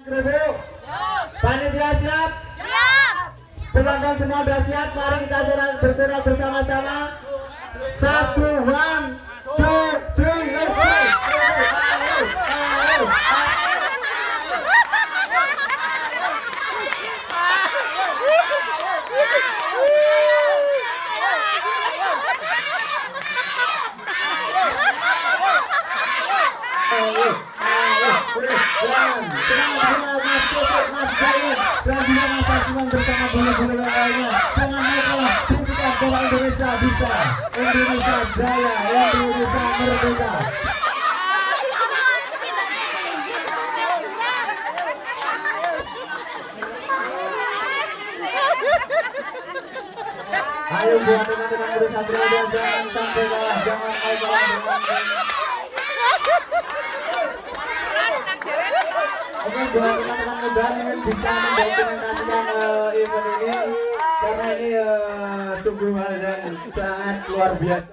Kerudung. Panitia siap? Siap. Penonton semua sudah siap? Mari kita bersorak bersama-sama. 1, 1, 2, 3, let's go. Bersama bola-bola lainnya, jangan mau kalah, tunjukkan bola Indonesia bisa, Indonesia jaya, Indonesia merdeka. Ayo buat teman-teman berusaha berada, jangan sampai kalah, jangan mau kalah. Oke, buat teman-teman muda yang bisa mendokumentasikan event ini, karena ini sungguh hal yang sangat luar biasa.